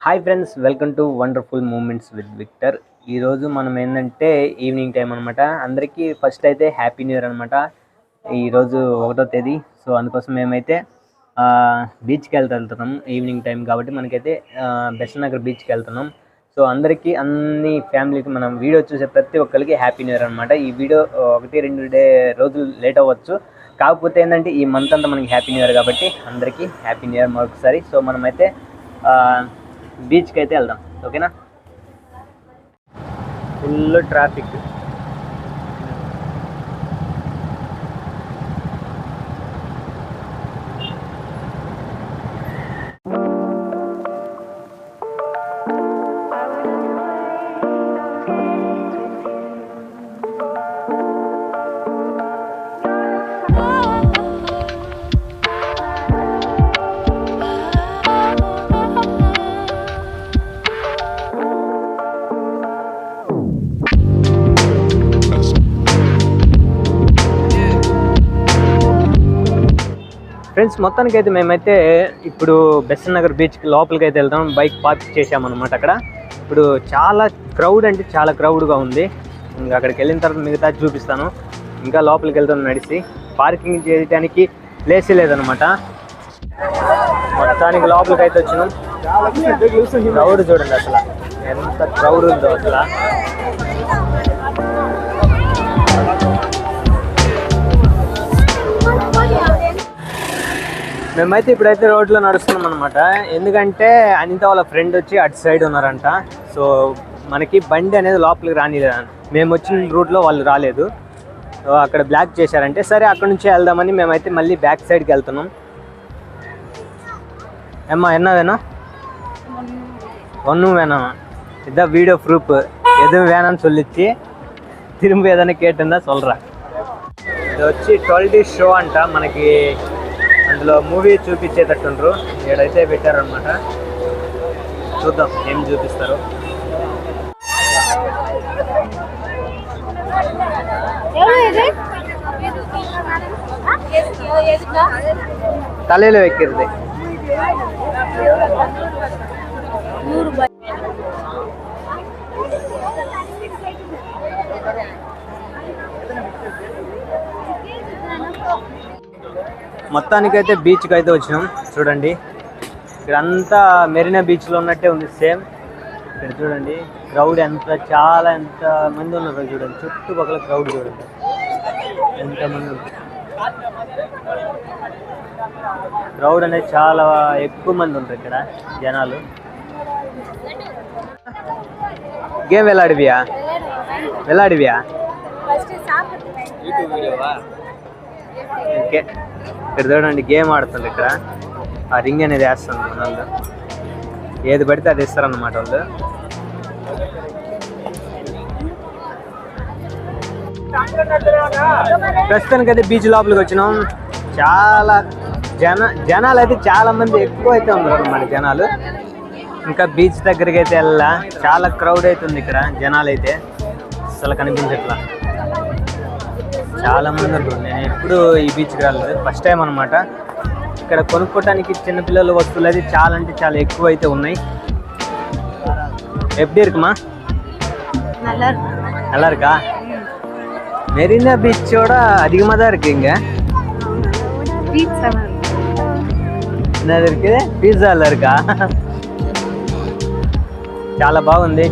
Hi friends, welcome to wonderful moments with Victor. ఈరోజు మనం ఏంటంటే ఈవినింగ్ టైం అనమాట. అందరికీ ఫస్ట్ అయితే హ్యాపీ న్యూ ఇయర్ అనమాట. ఈరోజు 1వ తేదీ. సో అందుకోసం మేమైతే బీచ్కి వెళ్తున్నాం. ఈవినింగ్ టైం కాబట్టి మనకైతే బెసంత్ నగర్ బీచ్కి వెళ్తున్నాం. సో అందరికీ అన్ని ఫ్యామిలీకి మనం వీడియో చూసే ప్రతి ఒక్కరికి హ్యాపీ న్యూ ఇయర్ అనమాట. ఈ వీడియో 1-2 రోజులు లేట్ అవ్వచ్చు, కాకపోతే ఏంటంటే ఈ మంత్ అంతా మనకి హ్యాపీ న్యూ ఇయర్ కాబట్టి అందరికీ హ్యాపీ న్యూ ఇయర్ మరొకసారి. సో మనమైతే బీచ్కి అయితే వెళ్దాం, ఓకేనా. Full traffic. ఫ్రెండ్స్, మొత్తానికి అయితే మేమైతే ఇప్పుడు బెసంత్ నగర్ బీచ్కి లోపలికి అయితే వెళ్తాం. బైక్ పార్క్ చేసామన్నమాట. అక్కడ ఇప్పుడు చాలా క్రౌడ్, అంటే చాలా క్రౌడ్గా ఉంది. ఇంకా అక్కడికి వెళ్ళిన తర్వాత మిగతా చూపిస్తాను. ఇంకా లోపలికి వెళ్తాను నడిచి. పార్కింగ్ చేయడానికి ప్లేస్ లేదనమాట. మొత్తానికి లోపలికి అయితే వచ్చినాం. క్రౌడ్ చూడండి అసలు ఎంత క్రౌడ్ ఉందో అసలు. మేమైతే ఇప్పుడైతే రోడ్లో నడుస్తున్నాం అనమాట. ఎందుకంటే అనిత వాళ్ళ ఫ్రెండ్ వచ్చి అటు సైడ్ ఉన్నారంట. సో మనకి బండి అనేది లోపలికి రానిలేదంట. మేము వచ్చిన రూట్లో వాళ్ళు రాలేదు. సో అక్కడ బ్లాక్ చేశారంటే సరే అక్కడ నుంచి వెళ్దామని మేమైతే మళ్ళీ బ్యాక్ సైడ్కి వెళ్తున్నాం. ఏమ్మా என்ன வேணும்? ஒன்றும் வேணாம், இதான் வீடியோ ப்ரூஃப். எதுவும் வேணாம்னு சொல்லிச்சு. திரும்ப ఏదైనా కేటుందా சொல்கிறா. ఇది వచ్చి 12 షో అంట. మనకి అందులో మూవీ చూపించేటట్టుండ్రు. ఏడైతే పెట్టారనమాట. చూద్దాం ఏం చూపిస్తారు. తలలో ఎక్కింది. మొత్తానికైతే బీచ్కి అయితే వచ్చినాం. చూడండి ఇక్కడంతా మెరీనా బీచ్లో ఉన్నట్టే ఉంది సేమ్. ఇక్కడ చూడండి క్రౌడ్ ఎంత మంది ఉన్నారు చూడండి. చుట్టుపక్కల క్రౌడ్ చూడండి ఎంతమంది ఉన్నారు. క్రౌడ్ అనేది చాలా ఎక్కువ మంది ఉంటారు ఇక్కడ జనాలు. గేమ్ వెళ్ళాడివియా? ఓకే, ఇక్కడ చూడండి గేమ్ ఆడుతుంది. ఇక్కడ ఆ రింగ్ అనేది వేస్తుంది వాళ్ళు. ఏది పడితే అది ఇస్తారన్నమాట వాళ్ళు. ప్రస్తుతానికి అయితే బీచ్ లోపలికి వచ్చినాం. చాలా జనాలు అయితే చాలా మంది ఎక్కువ అయితే ఉన్నారు అన్నమాట. జనాలు ఇంకా బీచ్ దగ్గరికి అయితే వెళ్ళా. చాలా క్రౌడ్ అవుతుంది ఇక్కడ. జనాలు అయితే అసలు కనిపించట్లా. చాలా మంది ఉంటారు. నేను ఎప్పుడు ఈ బీచ్కి రాలేదు, ఫస్ట్ టైం అనమాట. ఇక్కడ కొనుక్కోవడానికి చిన్నపిల్లల వస్తువులు అయితే చాలా అంటే చాలా ఎక్కువ అయితే ఉన్నాయి. எப்படி இருக்குமா? நல்லா இருக்கா? மெரினா பீச்சோட அதிகமாக தான் இருக்கு இங்கே. என்னது இருக்குது? పిజ్జాలో இருக்கா? చాలా బాగుంది.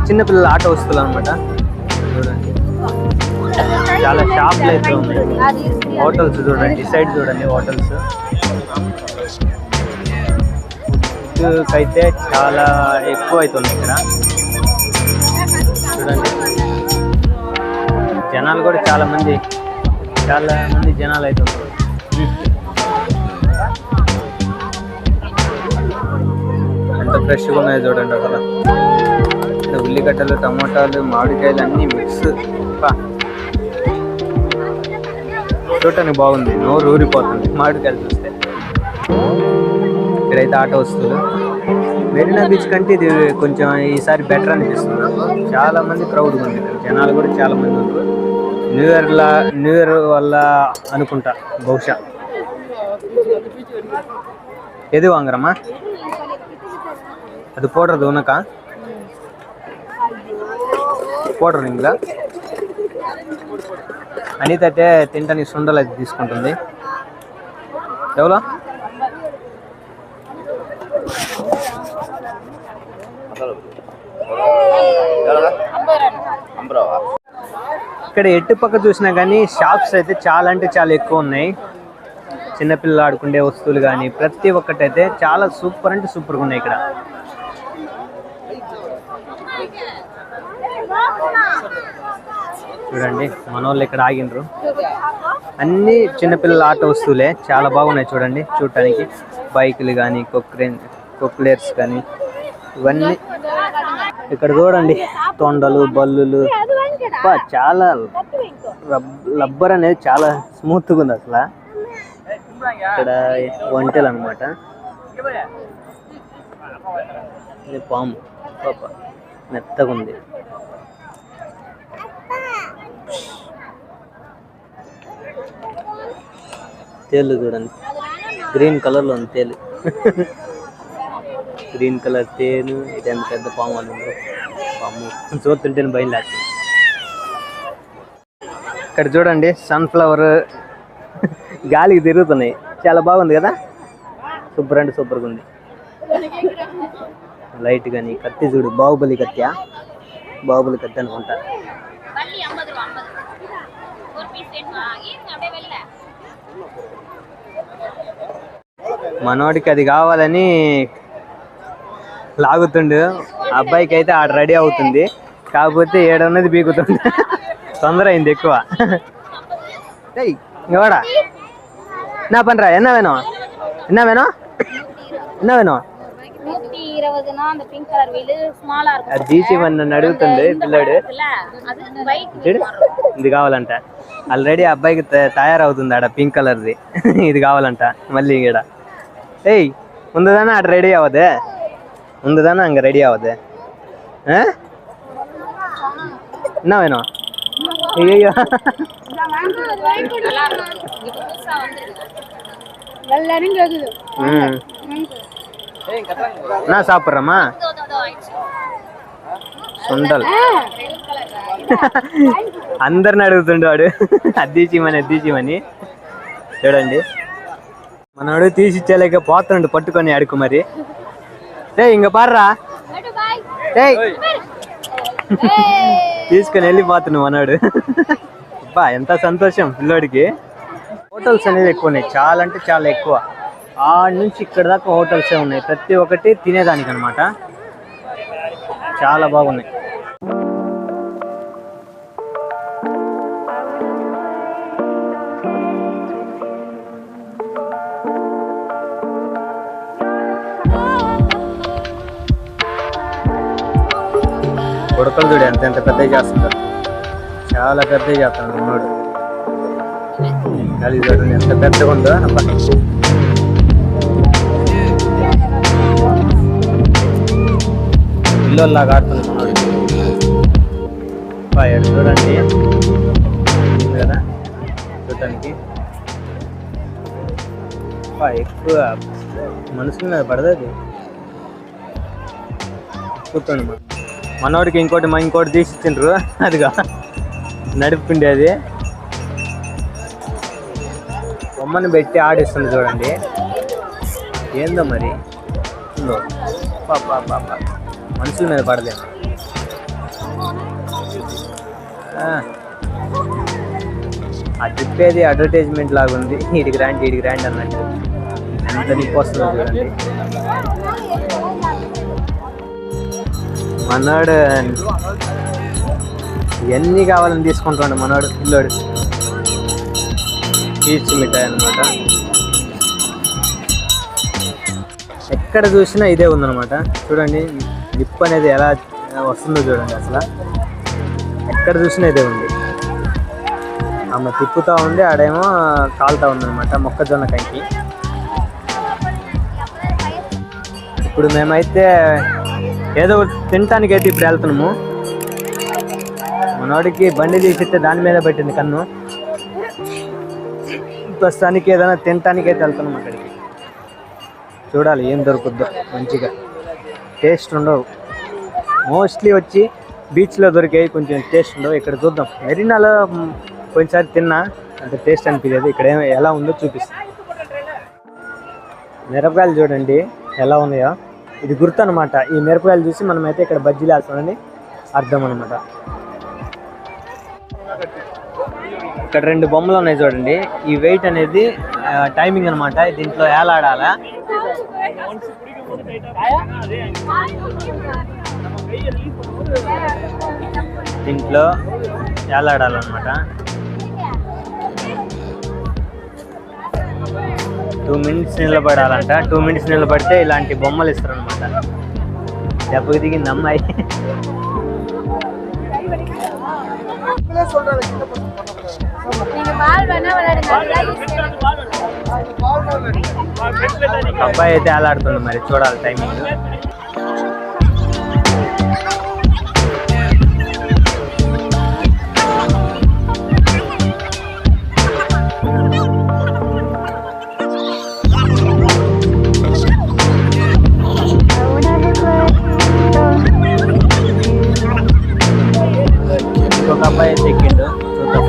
చిన్నపిల్లల ఆట వస్తువులు అనమాట. చూడండి చాలా షాప్లు అయితే ఉన్నాయి. హోటల్స్ చూడండి, ఈ సైడ్ చూడండి హోటల్స్. అయితే చాలా ఎక్కువ అవుతుంది ఇక్కడ. చూడండి జనాలు కూడా చాలా మంది జనాలు అయితే ఉన్నారు. ఎంత ఫ్రెష్గా ఉన్నాయో చూడండి అసలు. ఉల్లిగడ్డలు, టమోటాలు, మామిడికాయలు అన్నీ మిక్స్. చూడటానికి బాగుంది, నోరు ఊరిపోతుంది మామిడికాయలు చూస్తే. ఇక్కడైతే ఆట వస్తువులు. మెరీనా బీచ్ కంటే ఇది కొంచెం ఈసారి బెటర్ అనిపిస్తుంది. చాలా మంది క్రౌడ్ ఉంది, జనాలు కూడా చాలా మంది ఉన్నారు. న్యూ ఇయర్ వల్ల అనుకుంటా బహుశా. எது வாங்குறம்மா? அது போடுறது உனக்கா? పోడరింగ్లా అనిత అయితే తింటానికి సుండలు అయితే తీసుకుంటుంది. ఎవరో ఇక్కడ ఎటు పక్క చూసినా కానీ షాప్స్ అయితే చాలా అంటే చాలా ఎక్కువ ఉన్నాయి. చిన్నపిల్లలు ఆడుకునే వస్తువులు కానీ ప్రతి ఒక్కటి అయితే చాలా సూపర్ అంటే సూపర్గా ఉన్నాయి ఇక్కడ. చూడండి మన వాళ్ళు ఇక్కడ ఆగిండ్రు. అన్ని చిన్నపిల్లల ఆట వస్తువులే చాలా బాగున్నాయి చూడండి చూడటానికి. బైకులు కానీ కొక్లేర్స్ కానీ ఇవన్నీ ఇక్కడ చూడండి. తొండలు బల్లులు చాలా రబ్బర్ అనేది చాలా స్మూత్గా ఉంది అసలు. ఇక్కడ వంటలు అనమాట. పాము పాప మెత్తగా ఉంది. తేలు చూడండి గ్రీన్ కలర్లో ఉంది తేలు. గ్రీన్ కలర్ తేలు. ఇది ఎంత పెద్ద పాము అని పాము చూస్తుంటే భయం లేస్తుంది. ఇక్కడ చూడండి సన్ఫ్లవర్ గాలికి తిరుగుతున్నాయి. చాలా బాగుంది కదా. సూపర్ అంటే సూపర్గా ఉంది. లైట్ కానీ కత్తి చూడు. బాహుబలి కత్తి అనుకుంటా. మనోడికి అది కావాలని లాగుతుండు. అబ్బాయికి అయితే ఆడ రెడీ అవుతుంది. కాకపోతే ఏడన్నది బీగుతుంది. తొందర అయింది ఎక్కువ. ఇంకవాడా என்ன பண்ற? என்ன வேணும்? అడుగుతుంది పిల్లాడు. ఇది కావాలంట. ఆల్రెడీ అబ్బాయికి తయారవుతుంది ఆడ పింక్ కలర్ది. ఇది కావాలంట మళ్ళీ ఈడ. ఏయ్ ముందుదానా ఆడ రెడీ అవ్వదే. ముందుదానా అంగ రెడీ అవ్వదే. என்ன வேணும்? ஐயோ என்ன சாப்பிட்றமா? సుండల్. అందరిని అడుగుతుండే వాడు అద్దీచిమని. చూడండి మనవాడు తీసిచ్చేలేక పోతుండు పట్టుకొని అడుగు మరి. ఇంక పార్రా తీసుకొని వెళ్ళిపోతున్నావు మనవాడు. అబ్బా ఎంత సంతోషం పిల్లోడికి. హోటల్స్ అనేది ఎక్కువ ఉన్నాయి. చాలా అంటే చాలా ఎక్కువ. ఆడ నుంచి ఇక్కడ దాకా హోటల్సే ఉన్నాయి. ప్రతి ఒక్కటి తినేదానికి అనమాట. చాలా బాగున్నాయి. కొడుకలు చూడు ఎంత పెద్దగా చేస్తుంటారు. చాలా పెద్దగా చేస్తాడు ఉన్నోడు. అది చూడండి ఎంత పెద్దగా ఉందో. పిల్లల్లాగా ఆడుతుంది ఉన్నోడు. చూడండి కదా చూడటానికి. ఎక్కువ మనసుల మీద పడదు. కూర్చోండి మనోడికి ఇంకోటి తీసి ఇచ్చిండ్రు. అదిగా నడుపుకుండేది. బొమ్మను పెట్టి ఆడిస్తుంది చూడండి. ఏందో మరి మనుషుల మీద పడలేదు. ఆ తిప్పేది అడ్వర్టైజ్మెంట్ లాగా ఉంది. ఇడికి రాండి అన్నట్టు. ఎంత నిప్పు వస్తుందో చూడండి. మనోడు ఎన్ని కావాలని తీసుకుంటాడు మనోడు పిల్లోడు. పీచు మిఠాయి అనమాట. ఎక్కడ చూసినా ఇదే ఉందన్నమాట. చూడండి నిప్పు అనేది ఎలా వస్తుందో చూడండి. అసలు ఎక్కడ చూసినా ఇదే ఉంది. ఆమె తిప్పుతూ ఉంది. ఆడేమో కాలుతూ ఉందన్నమాట మొక్కజొన్న కంకి. ఇప్పుడు మేమైతే ఏదో తినటానికి అయితే ఇప్పుడు వెళ్తున్నాము. మనోడికి బండి తీసిస్తే దాని మీద పెట్టింది కన్ను. ప్రస్తుతానికి ఏదైనా తినటానికి అయితే వెళ్తున్నాం అక్కడికి. చూడాలి ఏం దొరుకుద్దో. మంచిగా టేస్ట్ ఉండవు, మోస్ట్లీ వచ్చి బీచ్లో దొరికాయి కొంచెం టేస్ట్ ఉండవు. ఇక్కడ చూద్దాం. మెరీనాలో కొంచెంసారి తిన్నా, అంత టేస్ట్ అనిపించదు. ఇక్కడ ఎలా ఉందో చూపిస్తాను. మిరపకాయలు చూడండి ఎలా ఉన్నాయో. ఇది గుర్తు అనమాట. ఈ మిరపకాయలు చూసి మనమైతే ఇక్కడ బజ్జీలు వేస్తామని అర్థం అనమాట. ఇక్కడ 2 బొమ్మలు ఉన్నాయి చూడండి. ఈ వెయిట్ అనేది టైమింగ్ అనమాట. దీంట్లో ఏలాడాలా. దీంట్లో ఏలాడాలన్నమాట. 2 మినిట్స్ నిలబడాలంట. 2 మినిట్స్ నిలబడితే ఇలాంటి బొమ్మలు ఇస్తారనమాట. దెబ్బకి దిగింది అమ్మాయి. అబ్బాయి అయితే ఆలాడుతుంది, మరి చూడాలి టైమింగ్. ఇంకొక అబ్బాయి అయితే ఎక్కిండు, చూద్దాం.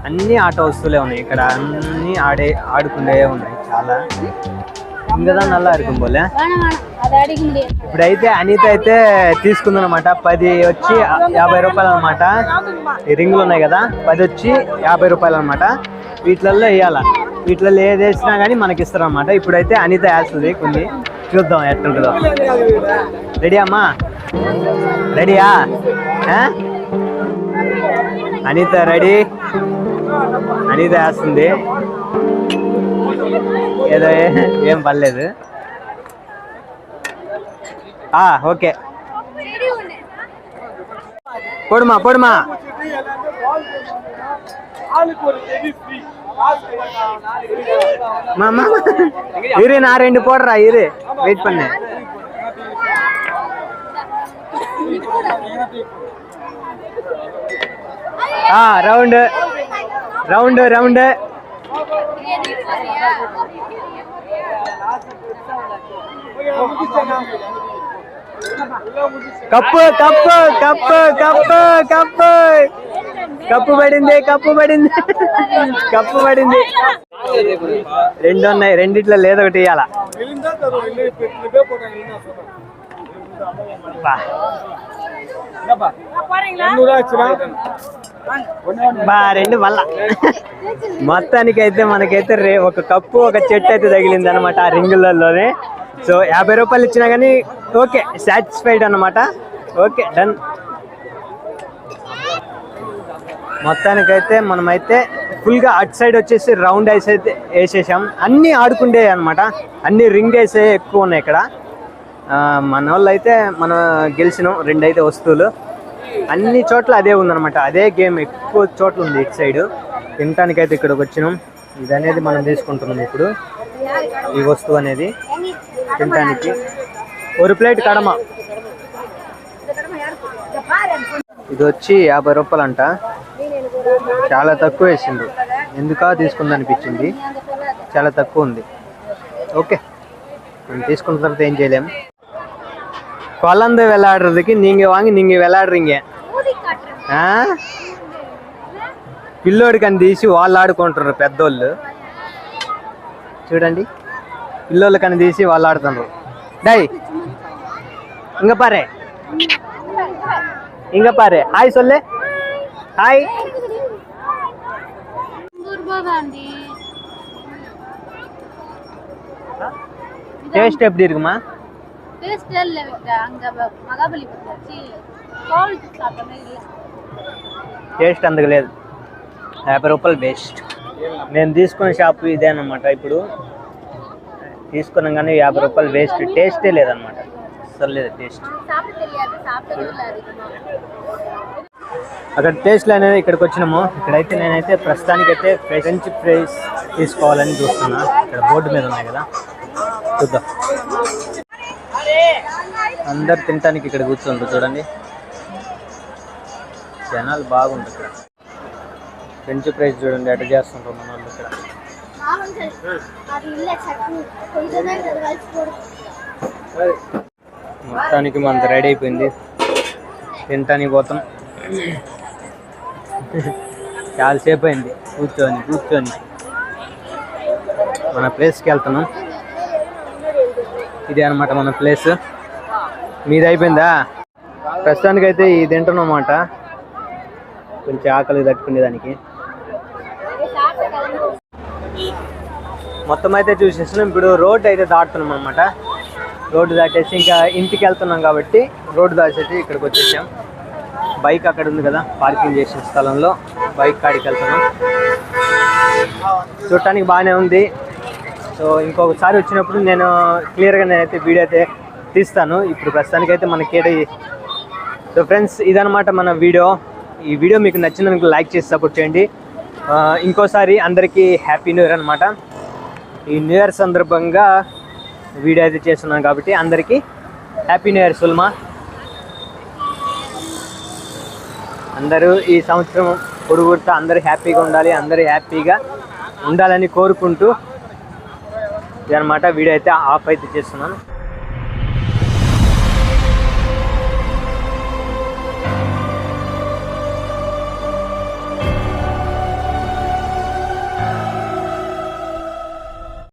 అన్ని ఆట వస్తువులే ఉన్నాయి ఇక్కడ. అన్ని ఆడుకునే ఉన్నాయి చాలా. ఇంకదా నల్లా ఆడుకుని పోలే. ఇప్పుడైతే అనిత అయితే తీసుకుందనమాట. 10 వచ్చి 50 రూపాయలు అనమాట. ఈ రింగులు ఉన్నాయి కదా, 10 వచ్చి 50 రూపాయలు అనమాట. వీటిలలో వేయాల. వీటిలలో ఏది వేసినా కానీ మనకి ఇస్తారు అనమాట. ఇప్పుడైతే అనిత వేస్తుంది కొన్ని, చూద్దాం ఎట్లుంటుందో. రెడీ అమ్మా? రెడీయా? అనిత రెడీ. అనిత వేస్తుంది. ఏదో ఏం పర్లేదు. ఓకే, పొడుమా పొడుమా. ఇరు నా 2 పోడరా. ఇరు వెయిట్ பண்ணு. Round round round. Cup cup cup cup cup cup పడింది. కప్పు పడింది. కప్పు పడింది. 2 ఉన్నాయి. రెండిట్లో లేదొకటి ఇవ్వాల. బా 2 మళ్ళా. మొత్తానికి అయితే మనకైతే ఒక కప్పు ఒక చెట్టు అయితే తగిలింది అనమాట ఆ రింగులలోనే. సో 50 రూపాయలు ఇచ్చినా కానీ ఓకే, సాటిస్ఫైడ్ అనమాట. Okay, done. మొత్తానికైతే మనమైతే ఫుల్గా అటు సైడ్ వచ్చేసి రౌండ్ ఐస్ అయితే వేసేసాం. అన్నీ ఆడుకుండే అనమాట. అన్ని రింగ్ ఐస్ ఎక్కువ ఉన్నాయి ఇక్కడ. మన వాళ్ళు అయితే మనం గెలిచినాం. 2 అయితే వస్తువులు. అన్ని చోట్ల అదే ఉందన్నమాట. అదే గేమ్ ఎక్కువ చోట్ల ఉంది ఇటు సైడు. తినటానికైతే ఇక్కడికి వచ్చినాం. ఇది అనేది మనం తీసుకుంటున్నాం ఇప్పుడు. ఈ వస్తువు అనేది తినటానికి 1 ప్లేట్ కడమ. ఇది వచ్చి 50 రూపాయలు అంట. చాలా తక్కువ వేసిండ్రు. ఎందుకా తీసుకుంది అనిపించింది. చాలా తక్కువ ఉంది. ఓకే, మనం తీసుకున్న తర్వాత ఏం చేయలేం. குழந்தை விளையாடுறதுக்கு நீங்க வாங்கி நீங்க விளையாடுறீங்க. పిల్లోడి కని తీసి వాళ్ళు ఆడుకుంటున్నారు పెద్దోళ్ళు. చూడండి, పిల్లోళ్ళ కని తీసి వాళ్ళు ఆడుతున్నారు. డై ఇంక పారే, ఇంక పారే. హాయ్ సొల్లే. హాయ్. டேஸ்ட் எப்படி இருக்குமா? டேஸ்ட் இல்ல விட்டா அங்க மகாபலிபுரம் கோவில் சாப்பிட்ட மாதிரி இல்ல. టేస్ట్ అందుకు లేదు. 50 రూపాయలు బెస్ట్. నేను తీసుకున్న షాపు ఇదే అన్నమాట. ఇప్పుడు తీసుకున్నాం కానీ 50 రూపాయలు వేస్ట్. టేస్టే లేదనమాట. అసలు లేదు టేస్ట్. అక్కడ టేస్ట్లు అనేది ఇక్కడికి వచ్చినాము. ఇక్కడైతే నేనైతే ప్రస్తుతానికైతే ఫ్రెంచ్ ఫ్రైస్ తీసుకోవాలని చూస్తున్నా. ఇక్కడ బోర్డు మీద ఉన్నాయి కదా, చూద్దాం. అందరు తినడానికి ఇక్కడ కూర్చుంటారు చూడండి, జనాలు బాగుంటారు ఇక్కడ. ఫ్రెంచ్ ఫ్రైస్ చూడండి ఎట్లా చేస్తుంటారు మన వాళ్ళు ఇక్కడ. మొత్తానికి మనకు రెడీ అయిపోయింది, తినటానికి పోతాం. చాలాసేపు అయింది కూర్చొని మన ప్లేస్కి వెళ్తున్నాం. ఇదే అనమాట మన ప్లేస్. మీది అయిపోయిందా? ప్రస్తుతానికైతే ఇది తింటున్నమాట, కొంచెం ఆకలి తట్టుకునేదానికి. మొత్తం అయితే చూసేస్తున్నాం. ఇప్పుడు రోడ్డు అయితే దాటుతున్నాం అనమాట. రోడ్డు దాటేసి ఇంకా ఇంటికి వెళ్తున్నాం కాబట్టి రోడ్డు దాటేసి ఇక్కడికి వచ్చేసాం. బైక్ అక్కడ ఉంది కదా, పార్కింగ్ చేసిన స్థలంలో బైక్ కాడికి వెళ్తున్నాం. చూడటానికి బాగానే ఉంది. సో ఇంకొకసారి వచ్చినప్పుడు నేను క్లియర్గా నేనైతే వీడియో అయితే తీస్తాను. ఇప్పుడు ప్రస్తుతానికైతే మనకి సో ఫ్రెండ్స్, ఇదనమాట మన వీడియో. ఈ వీడియో మీకు నచ్చిందనుకో లైక్ చేసి సపోర్ట్ చేయండి. ఇంకోసారి అందరికీ హ్యాపీ న్యూ ఇయర్ అనమాట. ఈ న్యూ ఇయర్ సందర్భంగా వీడియో అయితే చేస్తున్నాను కాబట్టి అందరికీ హ్యాపీ న్యూ ఇయర్ సుల్మా. అందరూ ఈ సంవత్సరం పొడుగుతా అందరూ హ్యాపీగా ఉండాలి, అందరూ హ్యాపీగా ఉండాలని కోరుకుంటూ ఇదనమాట వీడియో అయితే ఆఫ్ అయితే చేస్తున్నాను.